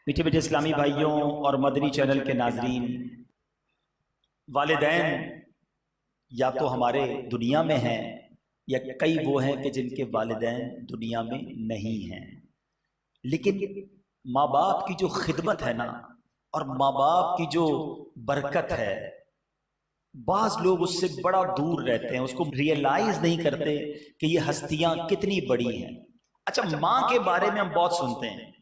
میٹھے میٹھے اسلامی بھائیوں اور مدنی چینل کے ناظرین، والدین یا تو ہمارے دنیا میں ہیں یا کئی وہ ہیں کہ جن کے والدین دنیا میں نہیں ہیں، لیکن ماں باپ کی جو خدمت ہے نا اور ماں باپ کی جو برکت ہے، بعض لوگ اس سے بڑا دور رہتے ہیں، اس کو ریئلائز نہیں کرتے کہ یہ ہستیاں کتنی بڑی ہیں۔ اچھا، ماں کے بارے میں ہم بہت سنتے ہیں،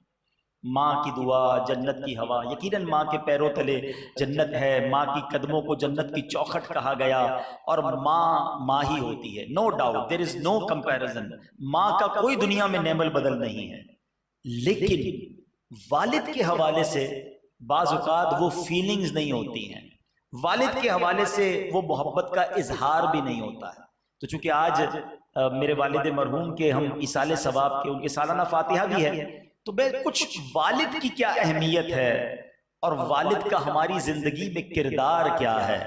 ماں کی دعا جنت کی ہوا، یقیناً ماں کے پیروں تلے جنت ہے، ماں کی قدموں کو جنت کی چوکھٹ کہا گیا، اور ماں ماں ہی ہوتی ہے، نو ڈاؤٹ، دیر از نو کمپیرزن، ماں کا کوئی دنیا میں نعمل بدل نہیں ہے۔ لیکن والد کے حوالے سے بعض اوقات وہ فیلنگز نہیں ہوتی ہیں، والد کے حوالے سے وہ محبت کا اظہار بھی نہیں ہوتا ہے۔ تو چونکہ آج میرے والد مرحوم کے ہم ایصال ثواب کے ان کے سالانہ فاتحہ بھی ہے، تو میں کچھ والد کی کیا اہمیت ہے اور والد کا ہماری زندگی میں کردار کیا ہے،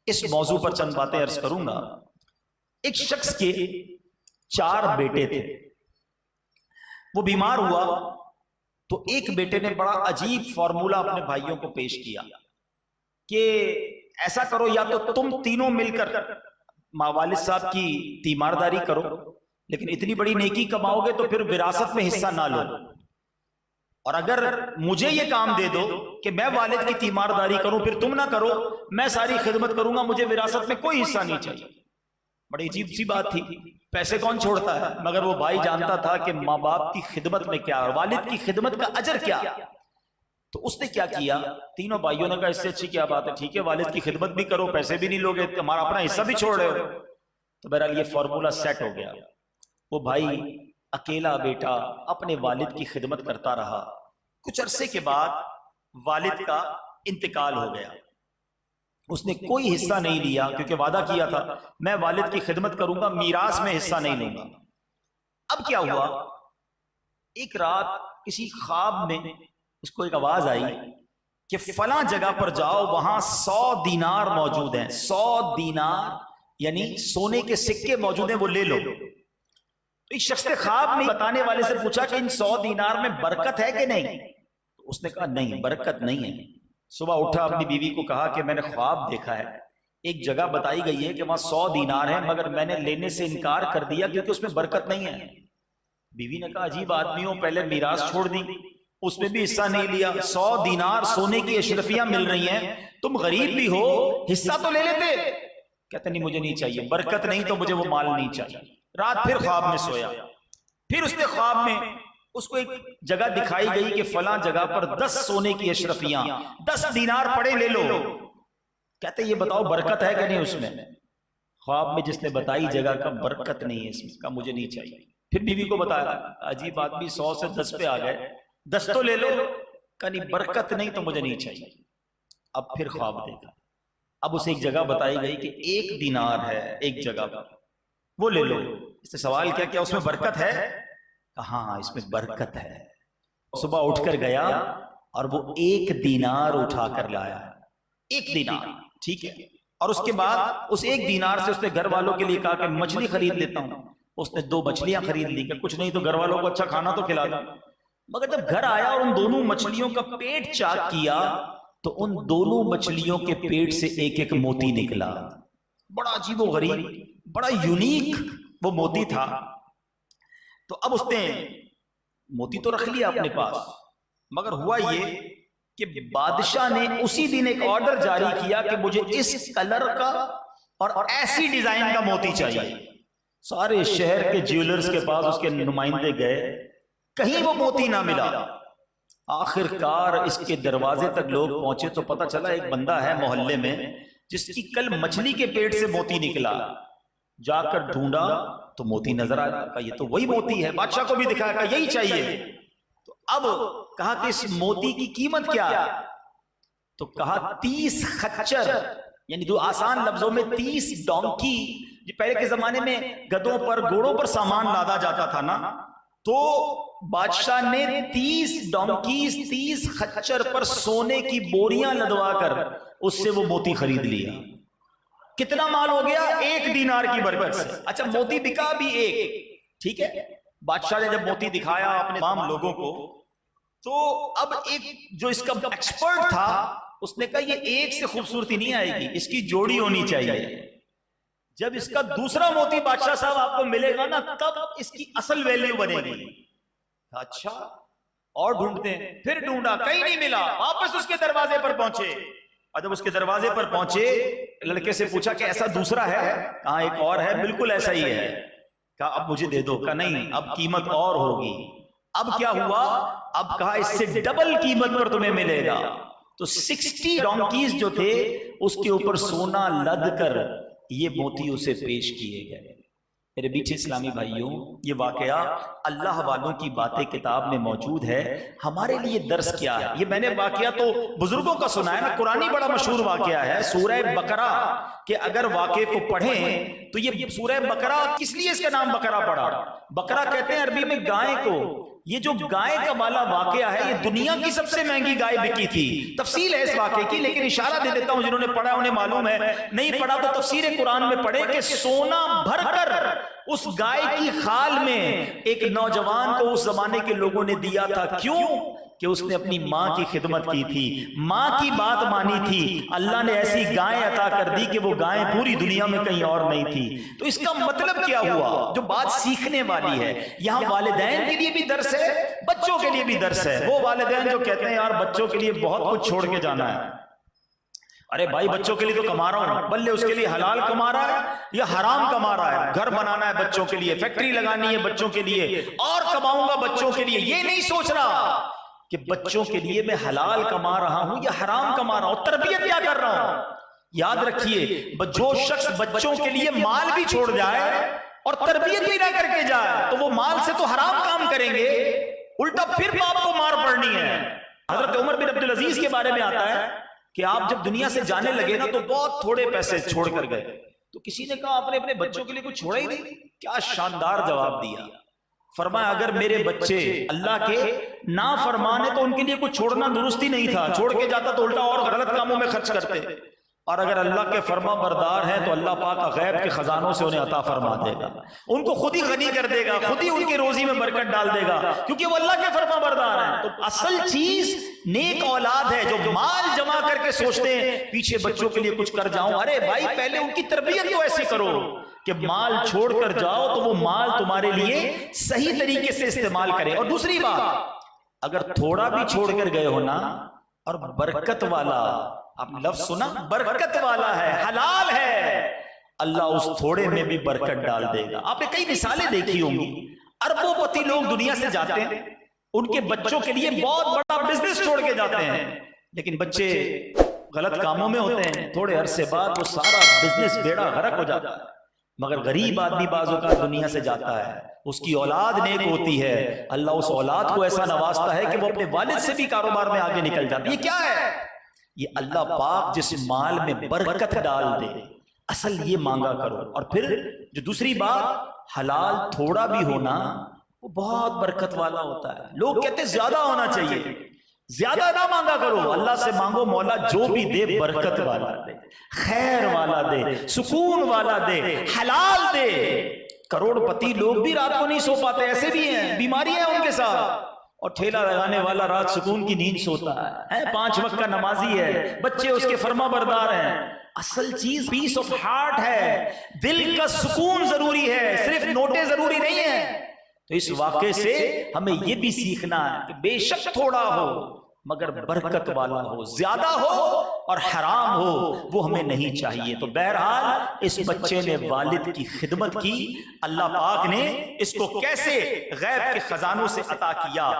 اس موضوع پر چند باتیں عرض کروں گا۔ ایک شخص کے 4 بیٹے تھے، وہ بیمار ہوا تو ایک بیٹے نے بڑا عجیب فارمولہ اپنے بھائیوں کو پیش کیا کہ ایسا کرو، یا تو تم تینوں مل کر ماں والد صاحب کی تیمارداری کرو، لیکن اتنی بڑی نیکی کماؤ گے تو پھر وراثت میں حصہ نہ لو، اور اگر مجھے یہ کام دے دو کہ میں والد کی تیمارداری کروں پھر تم نہ کرو، میں ساری خدمت کروں گا، مجھے وراثت میں کوئی حصہ نہیں چاہیے۔ بڑی عجیب سی بات تھی، پیسے کون چھوڑتا ہے، مگر وہ بھائی جانتا تھا کہ ماں باپ کی خدمت میں کیا اور والد کی خدمت کا اجر کیا۔ تو اس نے کیا کیا، تینوں بھائیوں نے کہا اس سے اچھی کیا بات ہے، ٹھیک ہے والد کی خدمت بھی کرو، پیسے بھی نہیں لوگے، ہمارا اپنا حصہ بھی چھوڑ رہے ہو۔ تو بہرحال یہ فارمولہ سیٹ ہو گیا، وہ بھائی اکیلا بیٹا اپنے والد کی خدمت کرتا رہا۔ کچھ عرصے کے بعد والد کا انتقال ہو گیا، اس نے کوئی حصہ نہیں لیا کیونکہ وعدہ کیا تھا میں والد کی خدمت کروں گا، میراث میں حصہ نہیں لوں گا۔ اب کیا ہوا، ایک رات کسی خواب میں اس کو ایک آواز آئی کہ فلاں جگہ پر جاؤ، وہاں 100 دینار موجود ہیں، 100 دینار یعنی سونے کے سکے موجود ہیں، وہ لے لو۔ ایک شخص نے خواب میں بتانے والے سے پوچھا کہ ان 100 دینار میں برکت ہے کہ نہیں؟ تو اس نے کہا نہیں، برکت نہیں ہے۔ صبح اٹھا، اپنی بیوی کو کہا کہ میں نے خواب دیکھا ہے، ایک جگہ بتائی گئی ہے کہ وہاں 100 دینار ہیں، مگر میں نے لینے سے انکار کر دیا کیونکہ اس میں برکت نہیں ہے۔ بیوی نے کہا عجیب آدمی ہو، پہلے میراث چھوڑ دی، اس میں بھی حصہ نہیں لیا، 100 دینار سونے کی اشرفیاں مل رہی ہیں، تم غریب بھی ہو، حصہ تو لے لیتے۔ کہتے نہیں مجھے نہیں چاہیے، برکت نہیں تو مجھے وہ مال نہیں چاہیے۔ رات پھر خواب میں سویا، پھر اس نے خواب میں اس کو ایک جگہ دکھائی گئی کہ فلاں جگہ پر 10 سونے کی اشرفیاں، 10 دینار پڑے لے لو۔ کہتے یہ بتاؤ برکت ہے کہ نہیں اس میں؟ خواب میں جس نے بتائی جگہ کا برکت نہیں ہے اس میں، کہا مجھے نہیں چاہیے۔ پھر بیوی کو بتایا، عجیب آدمی 100 سے 10 پہ آ گئے، 10 تو لے لو، کہا نہیں برکت نہیں تو مجھے نہیں چاہیے۔ اب پھر خواب دیکھا، اب اسے ایک جگہ بتائی گئی کہ 1 دینار ہے ایک جگہ پر، وہ لے لو۔ اس نے سوال کیا کیا اس میں برکت ہے؟ کہا ہاں اس میں برکت ہے۔ صبح اٹھ کر گیا اور وہ 1 دینار اٹھا کر لایا، 1 دینار، ٹھیک ہے۔ اور اس کے بعد اس 1 دینار سے اس نے گھر والوں کے لیے کہا کہ مچھلی خرید لیتا ہوں، اس نے 2 مچھلیاں خرید لی کہ کچھ نہیں تو گھر والوں کو اچھا کھانا تو کھلا دوں۔ مگر جب گھر آیا اور ان دونوں مچھلیوں کا پیٹ چاک کیا تو ان دونوں مچھلیوں کے پیٹ سے ایک ایک موتی نکلا، بڑا عجیب و غریب، بڑا یونیک وہ موتی تھا۔ تو اب اس نے موتی تو رکھ لیا اپنے پاس، مگر ہوا یہ کہ بادشاہ نے اسی دن ایک آرڈر جاری کیا کہ مجھے اس کلر کا اور ایسی ڈیزائن کا موتی چاہیے۔ سارے شہر کے جیولرز کے پاس اس کے نمائندے گئے، کہیں وہ موتی نہ ملا۔ آخر کار اس کے دروازے تک لوگ پہنچے تو پتہ چلا ایک بندہ ہے محلے میں جس کی کل مچھلی کے پیٹ سے موتی نکلا۔ جا کر ڈھونڈا تو موتی نظر آیا، کہا یہ تو وہی موتی ہے، بادشاہ کو بھی دکھایا، کہا یہی چاہیے۔ تو اب کہا کہ اس موتی کی قیمت کیا ہے؟ تو کہا 30 خچر، یعنی جو آسان لفظوں میں 30 ڈونکی، پہلے کے زمانے میں گدوں پر گھوڑوں پر سامان لادا جاتا تھا نا، تو بادشاہ نے 30 ڈونکیز 30 خچر پر سونے کی بوریاں لدوا کر اس سے وہ موتی خرید لیا۔ کتنا مال ہو گیا؟ 1 دینار کی برکت سے۔ اچھا موتی بکا بھی 1، ٹھیک ہے۔ بادشاہ نے جب موتی دکھایا اپنے تمام لوگوں کو تو اب ایک جو اس کا ایکسپرٹ تھا اس نے کہا یہ ایک سے خوبصورتی نہیں آئے گی، اس کی جوڑی ہونی چاہیے. جب اس کا دوسرا موتی بادشاہ صاحب آپ کو ملے گا نا تب اس کی اصل ویلیو بنے گی. اچھا اور ڈھونڈتے ہیں، پھر ڈھونڈا کہیں نہیں ملا، واپس اس کے دروازے پر پہنچے. اور جب اس کے دروازے پر پہنچے لڑکے سے پوچھا کہ ایسا دوسرا ہے؟ کہا ایک اور ہے، بالکل ایسا ہی ہے. کہا اب مجھے دے دو. کہا نہیں اب قیمت اور ہوگی. اب کیا ہوا؟ اب کہا اس سے ڈبل قیمت پر تمہیں ملے گا. تو 60 ڈونکیز جو تھے اس کے اوپر سونا لد کر یہ موتی اسے پیش کیے گئے. میرے بیچے اسلامی بھائیوں، یہ واقعہ اللہ والوں کی باتیں کتاب میں موجود ہے. ہمارے لیے درس کیا ہے؟ یہ میں نے واقعہ تو بزرگوں کا سنا ہے نا، قرآنی بڑا مشہور واقعہ ہے سورہ بقرہ کہ اگر واقعے کو پڑھیں تو یہ سورہ بقرہ کس لیے اس کا نام بقرہ پڑا؟ بقرہ کہتے ہیں عربی میں گائے کو. یہ جو گائے کا والا واقعہ ہے یہ دنیا کی سب سے مہنگی گائے بکی تھی. تفصیل ہے اس واقعے کی لیکن اشارہ دے دیتا ہوں، جنہوں نے پڑھا انہیں معلوم ہے، نہیں پڑھا تو تفسیر قرآن میں پڑھے کہ سونا بھر کر اس گائے کی خال میں ایک نوجوان کو اس زمانے کے لوگوں نے دیا تھا. کیوں؟ کہ اس نے اپنی ماں کی خدمت کی تھی، ماں کی بات مانی تھی. اللہ نے ایسی گائیں عطا کر دی کہ وہ گائیں پوری دنیا میں کہیں اور نہیں تھی. تو اس کا مطلب کیا ہوا؟ جو بات سیکھنے والی ہے یہاں والدین کے لیے بھی درس ہے، بچوں کے لیے بھی درس ہے. وہ والدین جو کہتے ہیں یار بچوں کے لیے بہت کچھ چھوڑ کے جانا ہے، ارے بھائی بچوں کے لیے تو کما رہا ہوں، بلے اس کے لیے حلال کما رہا ہے یا حرام کما رہا ہے. گھر بنانا ہے بچوں کے لیے، فیکٹری لگانی ہے بچوں کے لیے، اور کماؤں گا بچوں کے لیے. یہ نہیں سوچ رہا کہ بچوں کے لیے میں حلال کما رہا ہوں یا حرام کما رہا ہوں، تربیت کیا کر رہا ہوں. یاد رکھیے جو شخص بچوں کے لیے مال بھی چھوڑ جائے اور تربیت بھی نہ کر کے جائے تو وہ مال سے تو حرام کام کریں گے، الٹا پھر باپ کو مار پڑنی ہے. حضرت عمر بن عبدالعزیز کے بارے میں آتا ہے کہ آپ جب دنیا سے جانے لگے نا تو بہت تھوڑے پیسے چھوڑ کر گئے. تو کسی نے کہا آپ نے اپنے بچوں کے لیے کچھ چھوڑا ہی نہیں. کیا شاندار جواب دیا. فرمایا اگر میرے بچے اللہ کے نافرمان ہیں تو ان کے لیے کچھ چھوڑنا درست ہی نہیں تھا، چھوڑ کے جاتا تو الٹا اور غلط کاموں میں خرچ کرتے. اور اگر اللہ کے فرما بردار ہیں تو اللہ پاک غیب کے خزانوں سے انہیں عطا فرما دے گا، ان کو خود ہی غنی کر دے گا، خود ہی ان کے روزی میں برکت ڈال دے گا کیونکہ وہ اللہ کے فرما بردار ہیں. تو اصل چیز نیک اولاد ہے جو مال جمع کر کے سوچتے ہیں پیچھے بچوں کے لیے کچھ کر جاؤں. ارے بھائی پہلے ان کی تربیت تو ایسی کرو کہ مال چھوڑ کر جاؤ تو وہ مال تمہارے لیے صحیح طریقے سے استعمال کرے. اور دوسری بات، اگر تھوڑا بھی چھوڑ کر گئے ہو نا اور برکت والا، آپ نے لفظ سنا، برکت والا ہے، حلال ہے، اللہ اس تھوڑے میں بھی برکت ڈال دے گا. آپ نے کئی مثالیں دیکھی ہوں گی، اربوں پتی لوگ دنیا سے جاتے ہیں، ان کے بچوں کے لیے بہت بڑا بزنس چھوڑ کے جاتے ہیں، لیکن بچے غلط کاموں میں ہوتے ہیں، تھوڑے عرصے بعد وہ سارا بزنس بیڑا غرق ہو جاتا ہے. مگر غریب آدمی بعض اوقات دنیا سے جاتا ہے، اس کی اولاد نیک ہوتی ہے، اللہ اس اولاد کو ایسا نوازتا ہے کہ وہ اپنے والد سے بھی کاروبار میں آگے نکل جاتی ہے. یہ کیا ہے؟ یہ اللہ پاک جس مال میں برکت ڈال دے، اصل یہ مانگا کرو. اور پھر جو دوسری بات، حلال تھوڑا بھی ہونا وہ بہت برکت والا ہوتا ہے. لوگ کہتے ہیں زیادہ ہونا چاہیے، زیادہ نہ مانگا کرو، اللہ سے مانگو مولا جو بھی دے برکت والا دے، خیر والا دے، سکون والا دے، حلال دے. کروڑ پتی لوگ بھی رات کو نہیں سو پاتے، ایسے بھی ہیں، بیماری ہے ان کے ساتھ. اور ٹھیلا لگانے والا رات سکون کی نیند سوتا ہے، 5 وقت کا نمازی ہے، بچے اس کے فرما بردار ہیں. اصل چیز پیس آف ہارٹ ہے، دل کا سکون ضروری ہے، صرف نوٹیں ضروری نہیں ہیں. تو اس واقعے سے ہمیں یہ بھی سیکھنا ہے کہ بے شک تھوڑا ہو مگر برکت والا ہو، زیادہ ہو اور حرام ہو وہ ہمیں نہیں چاہیے. تو بہرحال اس بچے نے والد کی خدمت کی، اللہ پاک نے اس کو کیسے غیب کے خزانوں سے عطا کیا.